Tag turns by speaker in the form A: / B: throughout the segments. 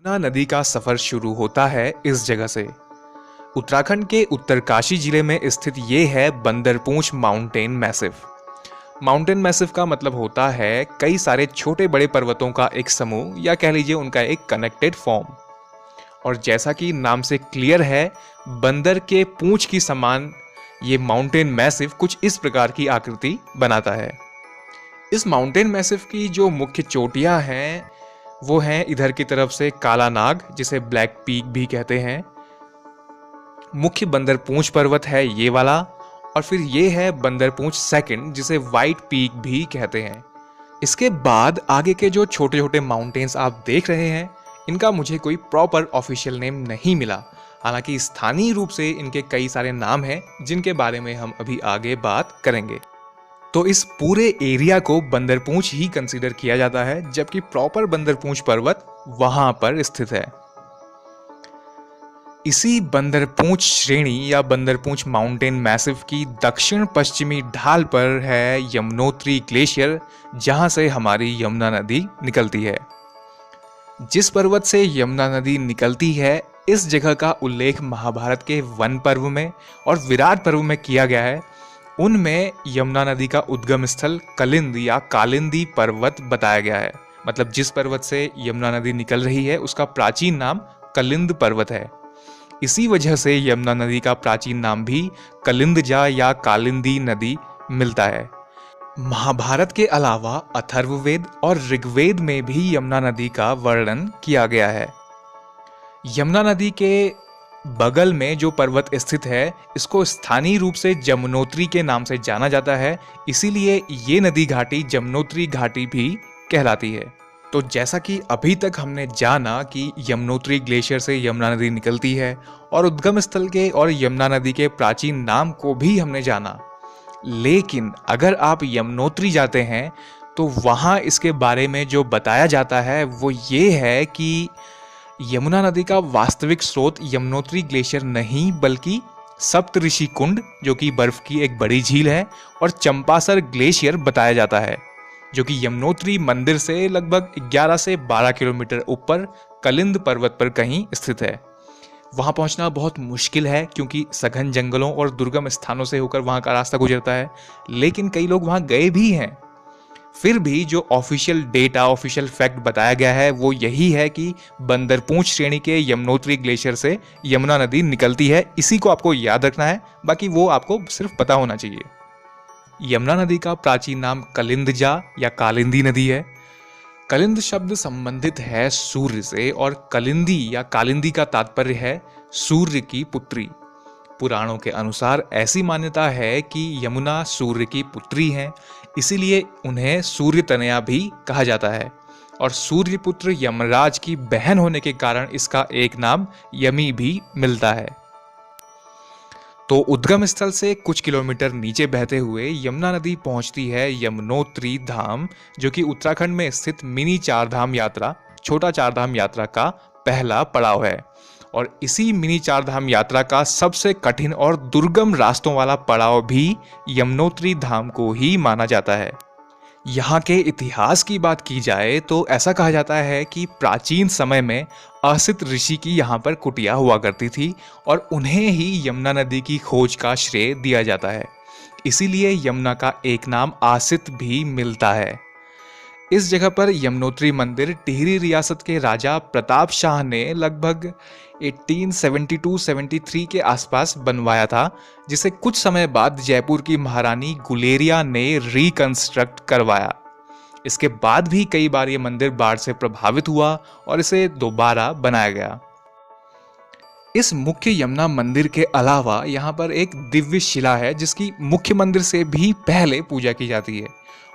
A: यमुना नदी का सफर शुरू होता है इस जगह से। उत्तराखंड के उत्तरकाशी जिले में स्थित ये है Bandarpunch mountain massive. Mountain massive का मतलब होता है कई सारे छोटे बड़े पर्वतों का एक समूह, या कह लीजिए उनका एक कनेक्टेड फॉर्म। और जैसा कि नाम से क्लियर है, बंदर के पूंछ की समान ये माउंटेन मैसिव कुछ इस प्रकार की आकृति बनाता है। इस माउंटेन मैसिव की जो मुख्य चोटियां हैं वो हैं इधर की तरफ से काला नाग, जिसे ब्लैक पीक भी कहते हैं। मुख्य बंदरपूंछ पर्वत है ये वाला, और फिर ये है बंदरपूंछ सेकंड, जिसे व्हाइट पीक भी कहते हैं। इसके बाद आगे के जो छोटे छोटे माउंटेन्स आप देख रहे हैं, इनका मुझे कोई प्रॉपर ऑफिशियल नेम नहीं मिला। हालांकि स्थानीय रूप से इनके कई सारे नाम हैं जिनके बारे में हम अभी आगे बात करेंगे। तो इस पूरे एरिया को बंदरपूंछ ही कंसीडर किया जाता है, जबकि प्रॉपर बंदरपूंछ पर्वत वहां पर स्थित है। इसी बंदरपूंछ श्रेणी या बंदरपूंछ माउंटेन मैसिव की दक्षिण पश्चिमी ढाल पर है यमुनोत्री ग्लेशियर, जहां से हमारी यमुना नदी निकलती है। जिस पर्वत से यमुना नदी निकलती है, इस जगह का उल्लेख महाभारत के वन पर्व में और विराट पर्व में किया गया है। उनमें यमुना नदी का उद्गम स्थल कलिंद या कालिंदी पर्वत बताया गया है। मतलब जिस पर्वत से यमुना नदी निकल रही है उसका प्राचीन नाम कलिंद पर्वत है। इसी वजह से यमुना नदी का प्राचीन नाम भी कलिंदजा या कालिंदी नदी मिलता है। महाभारत के अलावा अथर्ववेद और ऋग्वेद में भी यमुना नदी का वर्णन किया गया है। यमुना नदी के बगल में जो पर्वत स्थित है, इसको स्थानीय रूप से जमुनोत्री के नाम से जाना जाता है, इसीलिए ये नदी घाटी जमुनोत्री घाटी भी कहलाती है। तो जैसा कि अभी तक हमने जाना कि यमुनोत्री ग्लेशियर से यमुना नदी निकलती है, और उद्गम स्थल के और यमुना नदी के प्राचीन नाम को भी हमने जाना, लेकिन अगर आप यमुनोत्री जाते हैं तो वहाँ इसके बारे में जो बताया जाता है वो ये है कि यमुना नदी का वास्तविक स्रोत यमुनोत्री ग्लेशियर नहीं, बल्कि सप्तऋषि कुंड, जो कि बर्फ की एक बड़ी झील है, और चंपासर ग्लेशियर बताया जाता है, जो कि यमुनोत्री मंदिर से लगभग 11 से 12 किलोमीटर ऊपर कलिंद पर्वत पर कहीं स्थित है। वहां पहुंचना बहुत मुश्किल है क्योंकि सघन जंगलों और दुर्गम स्थानों से होकर वहां का रास्ता गुजरता है, लेकिन कई लोग वहां गए भी हैं। फिर भी जो ऑफिशियल डेटा, ऑफिशियल फैक्ट बताया गया है वो यही है कि बंदरपूंछ श्रेणी के यमुनोत्री ग्लेशियर से यमुना नदी निकलती है। इसी को आपको याद रखना है, बाकी वो आपको सिर्फ पता होना चाहिए। यमुना नदी का प्राचीन नाम कलिंदजा या कालिंदी नदी है। कलिंद शब्द संबंधित है सूर्य से, और कलिंदी या कालिंदी का तात्पर्य है सूर्य की पुत्री। पुराणों के अनुसार ऐसी मान्यता है कि यमुना सूर्य की पुत्री हैं, इसीलिए उन्हें सूर्य तनया भी कहा जाता है, और सूर्यपुत्र यमराज की बहन होने के कारण इसका एक नाम यमी भी मिलता है। तो उद्गम स्थल से कुछ किलोमीटर नीचे बहते हुए यमुना नदी पहुंचती है यमुनोत्री धाम, जो कि उत्तराखंड में स्थित मिनी चारधाम यात्रा, छोटा चारधाम यात्रा का पहला पड़ाव है। और इसी मिनी चारधाम यात्रा का सबसे कठिन और दुर्गम रास्तों वाला पड़ाव भी यमुनोत्री धाम को ही माना जाता है। यहाँ के इतिहास की बात की जाए तो ऐसा कहा जाता है कि प्राचीन समय में असित ऋषि की यहाँ पर कुटिया हुआ करती थी, और उन्हें ही यमुना नदी की खोज का श्रेय दिया जाता है। इसीलिए यमुना का एक नाम आसित भी मिलता है। इस जगह पर यमुनोत्री मंदिर टिहरी रियासत के राजा प्रताप शाह ने लगभग 1872-73 के आसपास बनवाया था, जिसे कुछ समय बाद जयपुर की महारानी गुलेरिया ने रिकंस्ट्रक्ट करवाया। इसके बाद भी कई बार ये मंदिर बाढ़ से प्रभावित हुआ और इसे दोबारा बनाया गया। इस मुख्य यमुना मंदिर के अलावा यहाँ पर एक दिव्य शिला है जिसकी मुख्य मंदिर से भी पहले पूजा की जाती है,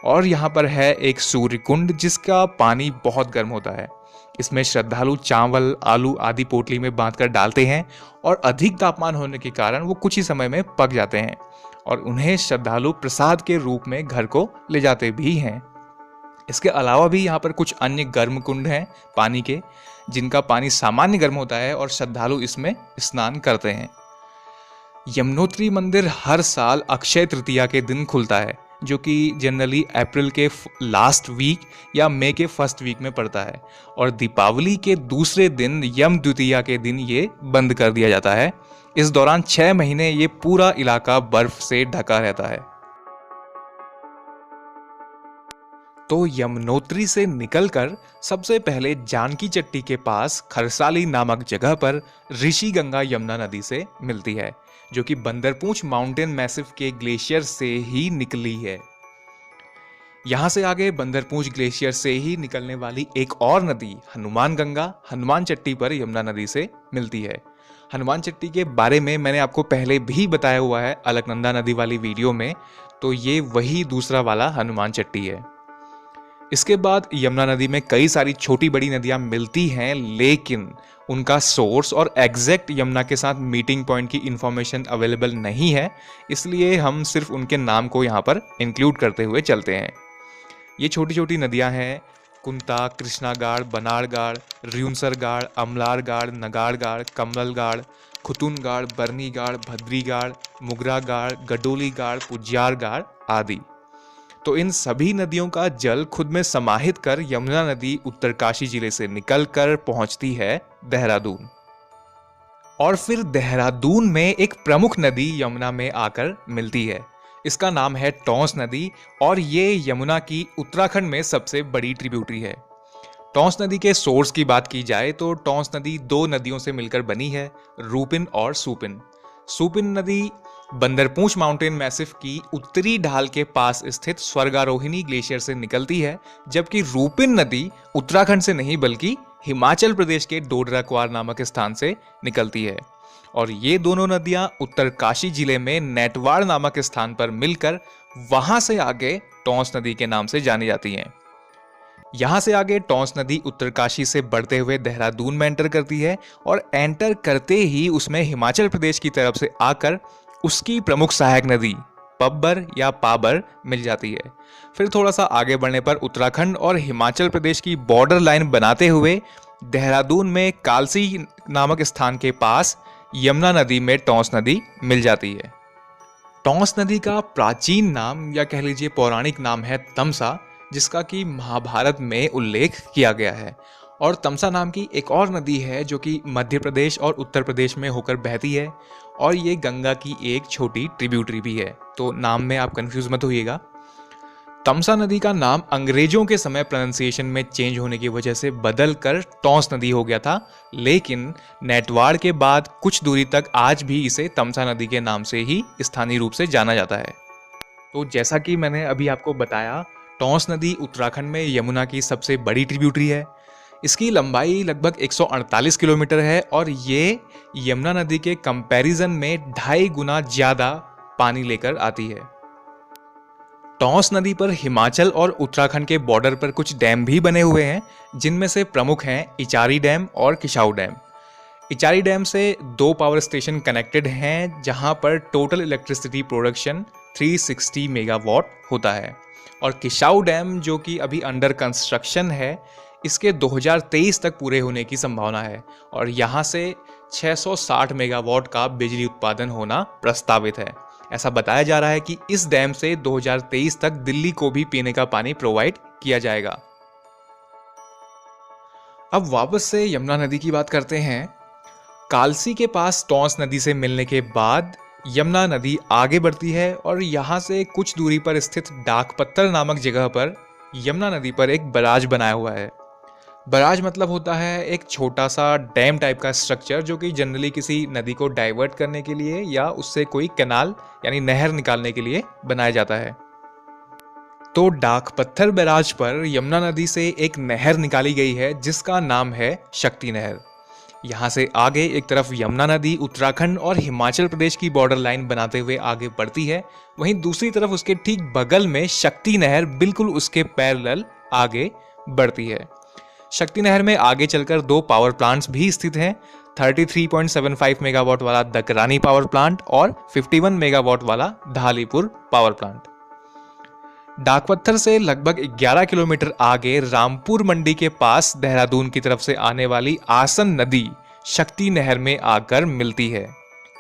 A: और यहाँ पर है एक सूर्य कुंड जिसका पानी बहुत गर्म होता है। इसमें श्रद्धालु चावल, आलू आदि पोटली में बांधकर डालते हैं, और अधिक तापमान होने के कारण वो कुछ ही समय में पक जाते हैं, और उन्हें श्रद्धालु प्रसाद के रूप में घर को ले जाते भी हैं। इसके अलावा भी यहाँ पर कुछ अन्य गर्म कुंड हैं पानी के, जिनका पानी सामान्य गर्म होता है और श्रद्धालु इसमें स्नान करते हैं। यमुनोत्री मंदिर हर साल अक्षय तृतीया के दिन खुलता है, जो कि जनरली अप्रैल के लास्ट वीक या मई के फर्स्ट वीक में पड़ता है, और दीपावली के दूसरे दिन यम द्वितीया के दिन ये बंद कर दिया जाता है। इस दौरान 6 महीने ये पूरा इलाका बर्फ से ढका रहता है। तो यमुनोत्री से निकलकर सबसे पहले जानकी चट्टी के पास खरसाली नामक जगह पर ऋषि गंगा यमुना नदी से मिलती है, जो कि बंदरपूंछ माउंटेन मैसिव के ग्लेशियर से ही निकली है। यहां से आगे बंदरपूंछ ग्लेशियर से ही निकलने वाली एक और नदी हनुमान गंगा हनुमान चट्टी पर यमुना नदी से मिलती है। हनुमान चट्टी के बारे में मैंने आपको पहले भी बताया हुआ है अलकनंदा नदी वाली वीडियो में, तो ये वही दूसरा वाला हनुमान चट्टी है। इसके बाद यमुना नदी में कई सारी छोटी बड़ी नदियां मिलती हैं, लेकिन उनका सोर्स और एग्जैक्ट यमुना के साथ मीटिंग पॉइंट की इंफॉर्मेशन अवेलेबल नहीं है, इसलिए हम सिर्फ उनके नाम को यहाँ पर इंक्लूड करते हुए चलते हैं। ये छोटी छोटी नदियां हैं कुंता, कृष्णागाड़, बनाड़गाड़, र्यूनसरगाड़, अमलारगाड़, नगाड़गाड़, कमलगाड़, खुतुनगाड़, बरनीगाड़, भद्रीगाड़, मुगरागाड़, गडोलीगाड़, पुजियारगाड़ आदि। तो इन सभी नदियों का जल खुद में समाहित कर यमुना नदी उत्तरकाशी जिले से निकलकर पहुंचती है देहरादून, और फिर देहरादून में एक प्रमुख नदी यमुना में आकर मिलती है। इसका नाम है टोंस नदी, और ये यमुना की उत्तराखंड में सबसे बड़ी ट्रिब्यूटरी है। टोंस नदी के सोर्स की बात की जाए तो टोंस नदी 2 नदियों से मिलकर बनी है, रूपिन और सूपिन। सूपिन नदी बंदरपूंछ माउंटेन मैसिव की उत्तरी ढाल के पास स्थित स्वर्गारोहिणी ग्लेशियर से निकलती है, जबकि रूपिन नदी उत्तराखंड से नहीं बल्कि हिमाचल प्रदेश के डोडरा-क्वार नामक स्थान से निकलती है, और ये दोनों नदियां उत्तरकाशी जिले में नेटवाड़ नामक स्थान पर मिलकर वहां से आगे टोंस नदी के नाम से जानी जाती हैं। यहां से आगे टोंस नदी उत्तरकाशी से बढ़ते हुए देहरादून में एंटर करती है, और एंटर करते ही उसमें हिमाचल प्रदेश की तरफ से आकर उसकी प्रमुख सहायक नदी पब्बर या पाबर मिल जाती है। फिर थोड़ा सा आगे बढ़ने पर उत्तराखंड और हिमाचल प्रदेश की बॉर्डर लाइन बनाते हुए देहरादून में कालसी नामक स्थान के पास यमुना नदी में टोंस नदी मिल जाती है। टोंस नदी का प्राचीन नाम या कह लीजिए पौराणिक नाम है तमसा, जिसका कि महाभारत में उल्लेख किया गया है। और तमसा नाम की एक और नदी है जो कि मध्य प्रदेश और उत्तर प्रदेश में होकर बहती है, और ये गंगा की एक छोटी ट्रिब्यूटरी भी है, तो नाम में आप कंफ्यूज मत होइएगा। तमसा नदी का नाम अंग्रेजों के समय प्रोनाउंसिएशन में चेंज होने की वजह से बदल कर टोंस नदी हो गया था, लेकिन नेटवाड़ के बाद कुछ दूरी तक आज भी इसे तमसा नदी के नाम से ही स्थानीय रूप से जाना जाता है। तो जैसा कि मैंने अभी आपको बताया, टोंस नदी उत्तराखंड में यमुना की सबसे बड़ी ट्रिब्यूटरी है। इसकी लंबाई लगभग 148 किलोमीटर है, और ये यमुना नदी के कंपैरिजन में 2.5 गुना ज़्यादा पानी लेकर आती है। टोंस नदी पर हिमाचल और उत्तराखंड के बॉर्डर पर कुछ डैम भी बने हुए हैं, जिनमें से प्रमुख हैं इचारी डैम और किशाऊ डैम। इचारी डैम से 2 पावर स्टेशन कनेक्टेड हैं, जहां पर टोटल इलेक्ट्रिसिटी प्रोडक्शन 360 मेगावाट होता है, और किशाऊ डैम जो कि अभी अंडर कंस्ट्रक्शन है, इसके 2023 तक पूरे होने की संभावना है, और यहाँ से 660 मेगावाट का बिजली उत्पादन होना प्रस्तावित है। ऐसा बताया जा रहा है कि इस डैम से 2023 तक दिल्ली को भी पीने का पानी प्रोवाइड किया जाएगा। अब वापस से यमुना नदी की बात करते हैं। कालसी के पास टोंस नदी से मिलने के बाद यमुना नदी आगे बढ़ती है, और यहाँ से कुछ दूरी पर स्थित डाकपत्थर नामक जगह पर यमुना नदी पर एक बराज बनाया हुआ है। बराज मतलब होता है एक छोटा सा डैम टाइप का स्ट्रक्चर, जो कि जनरली किसी नदी को डाइवर्ट करने के लिए या उससे कोई कैनाल यानी नहर निकालने के लिए बनाया जाता है। तो डाकपत्थर बैराज पर यमुना नदी से एक नहर निकाली गई है, जिसका नाम है शक्ति नहर। यहाँ से आगे एक तरफ यमुना नदी उत्तराखंड और हिमाचल प्रदेश की बॉर्डर लाइन बनाते हुए आगे बढ़ती है, वहीं दूसरी तरफ उसके ठीक बगल में शक्ति नहर बिल्कुल उसके पैरेलल आगे बढ़ती है। शक्ति नहर में आगे चलकर 2 पावर प्लांट्स भी स्थित हैं, 33.75 मेगावाट वाला दकरानी पावर प्लांट और 51 मेगावाट वाला धालीपुर पावर प्लांट। डाकपत्थर से लगभग 11 किलोमीटर आगे रामपुर मंडी के पास देहरादून की तरफ से आने वाली आसन नदी शक्ति नहर में आकर मिलती है।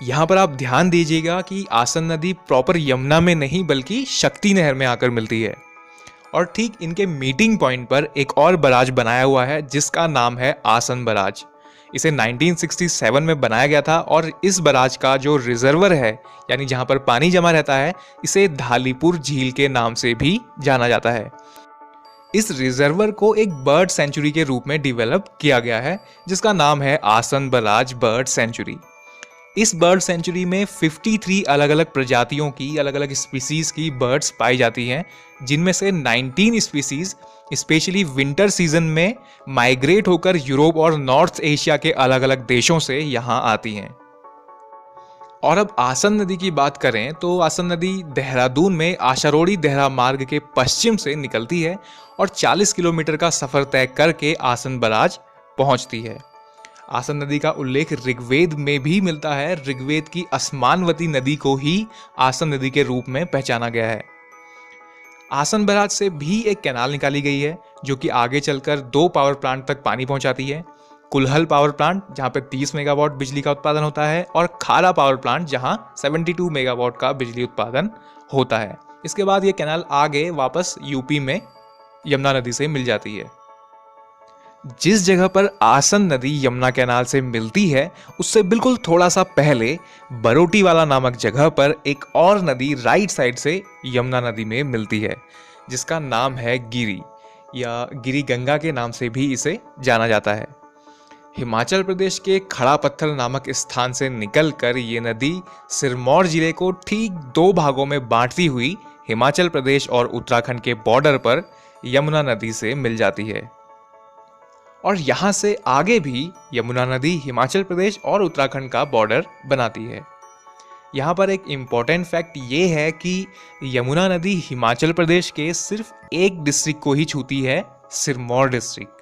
A: यहाँ पर आप ध्यान दीजिएगा कि आसन नदी प्रॉपर यमुना में नहीं बल्कि शक्ति नहर में आकर मिलती है। और ठीक इनके मीटिंग पॉइंट पर एक और बराज बनाया हुआ है जिसका नाम है आसन बराज। इसे 1967 में बनाया गया था और इस बराज का जो रिजर्वर है यानी जहाँ पर पानी जमा रहता है, इसे धालीपुर झील के नाम से भी जाना जाता है। इस रिजर्वर को एक बर्ड सेंचुरी के रूप में डेवलप किया गया है जिसका नाम है आसन बराज बर्ड सेंचुरी। इस बर्ड सेंचुरी में 53 अलग अलग प्रजातियों की, अलग अलग स्पीसीज की बर्ड्स पाई जाती हैं, जिनमें से 19 स्पीसीज स्पेशली विंटर सीजन में माइग्रेट होकर यूरोप और नॉर्थ एशिया के अलग अलग देशों से यहाँ आती हैं। और अब आसन नदी की बात करें तो आसन नदी देहरादून में आशारोड़ी देहरा मार्ग के पश्चिम से निकलती है और 40 किलोमीटर का सफर तय करके आसन बराज पहुंचती है। आसन नदी का उल्लेख ऋग्वेद में भी मिलता है। ऋग्वेद की असमानवती नदी को ही आसन नदी के रूप में पहचाना गया है। आसन बराज से भी एक कैनाल निकाली गई है जो कि आगे चलकर 2 पावर प्लांट तक पानी पहुंचाती है। कुल्हल पावर प्लांट जहां पे 30 मेगावाट बिजली का उत्पादन होता है और खारा पावर प्लांट जहां 72 मेगावाट का बिजली उत्पादन होता है। इसके बाद ये कैनाल आगे वापस यूपी में यमुना नदी से मिल जाती है। जिस जगह पर आसन नदी यमुना कैनाल से मिलती है उससे बिल्कुल थोड़ा सा पहले बरोटीवाला नामक जगह पर एक और नदी राइट साइड से यमुना नदी में मिलती है जिसका नाम है गिरी या गिरी गंगा के नाम से भी इसे जाना जाता है। हिमाचल प्रदेश के खड़ा पत्थर नामक स्थान से निकलकर ये नदी सिरमौर जिले को ठीक 2 भागों में बांटती हुई हिमाचल प्रदेश और उत्तराखंड के बॉर्डर पर यमुना नदी से मिल जाती है। और यहाँ से आगे भी यमुना नदी हिमाचल प्रदेश और उत्तराखंड का बॉर्डर बनाती है। यहाँ पर एक इम्पॉर्टेंट फैक्ट ये है कि यमुना नदी हिमाचल प्रदेश के सिर्फ एक डिस्ट्रिक्ट को ही छूती है, सिरमौर डिस्ट्रिक्ट।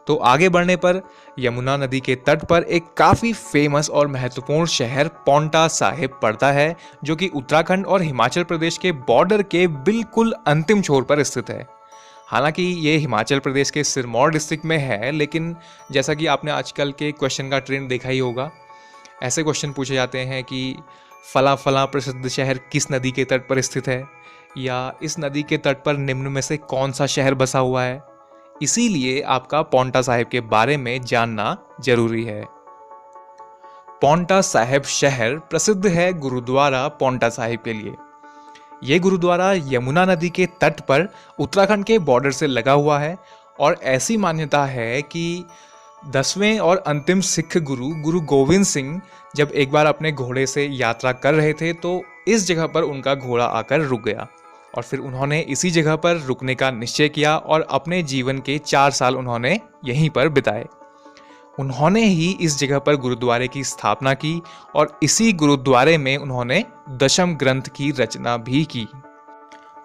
A: तो आगे बढ़ने पर यमुना नदी के तट पर एक काफ़ी फेमस और महत्वपूर्ण शहर पांवटा साहिब पड़ता है जो कि उत्तराखंड और हिमाचल प्रदेश के बॉर्डर के बिल्कुल अंतिम छोर पर स्थित है। हालांकि ये हिमाचल प्रदेश के सिरमौर डिस्ट्रिक्ट में है, लेकिन जैसा कि आपने आजकल के क्वेश्चन का ट्रेंड देखा ही होगा, ऐसे क्वेश्चन पूछे जाते हैं कि फला फला प्रसिद्ध शहर किस नदी के तट पर स्थित है या इस नदी के तट पर निम्न में से कौन सा शहर बसा हुआ है। इसीलिए आपका पांवटा साहिब के बारे में जानना जरूरी है। पांवटा साहिब शहर प्रसिद्ध है गुरुद्वारा पांवटा साहिब के लिए। यह गुरुद्वारा यमुना नदी के तट पर उत्तराखंड के बॉर्डर से लगा हुआ है और ऐसी मान्यता है कि 10वें और अंतिम सिख गुरु गोविंद सिंह जब एक बार अपने घोड़े से यात्रा कर रहे थे तो इस जगह पर उनका घोड़ा आकर रुक गया और फिर उन्होंने इसी जगह पर रुकने का निश्चय किया और अपने जीवन के 4 साल उन्होंने यहीं पर बिताए। उन्होंने ही इस जगह पर गुरुद्वारे की स्थापना की और इसी गुरुद्वारे में उन्होंने दशम ग्रंथ की रचना भी की।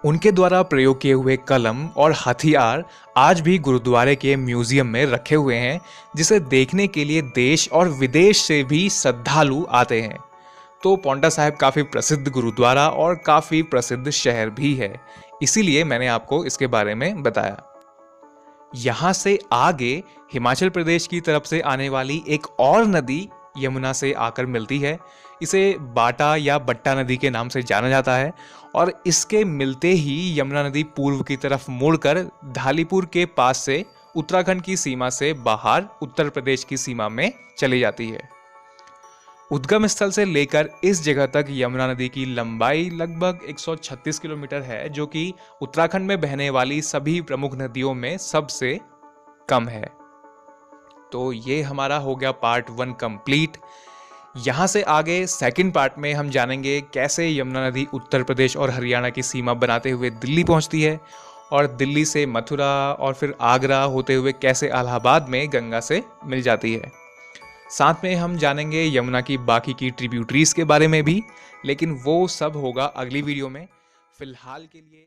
A: उनके द्वारा प्रयोग किए हुए कलम और हथियार आज भी गुरुद्वारे के म्यूजियम में रखे हुए हैं, जिसे देखने के लिए देश और विदेश से भी श्रद्धालु आते हैं। तो पांवटा साहिब काफ़ी प्रसिद्ध गुरुद्वारा और काफ़ी प्रसिद्ध शहर भी है, इसीलिए मैंने आपको इसके बारे में बताया। यहाँ से आगे हिमाचल प्रदेश की तरफ से आने वाली एक और नदी यमुना से आकर मिलती है। इसे बाटा या बट्टा नदी के नाम से जाना जाता है और इसके मिलते ही यमुना नदी पूर्व की तरफ मुड़कर धालीपुर के पास से उत्तराखंड की सीमा से बाहर उत्तर प्रदेश की सीमा में चली जाती है। उद्गम स्थल से लेकर इस जगह तक यमुना नदी की लंबाई लगभग 136 किलोमीटर है, जो कि उत्तराखंड में बहने वाली सभी प्रमुख नदियों में सबसे कम है। तो ये हमारा हो गया पार्ट 1 कंप्लीट। यहाँ से आगे सेकंड पार्ट में हम जानेंगे कैसे यमुना नदी उत्तर प्रदेश और हरियाणा की सीमा बनाते हुए दिल्ली पहुँचती है और दिल्ली से मथुरा और फिर आगरा होते हुए कैसे इलाहाबाद में गंगा से मिल जाती है। साथ में हम जानेंगे यमुना की बाकी की ट्रिब्यूटरीज के बारे में भी, लेकिन वो सब होगा अगली वीडियो में। फिलहाल के लिए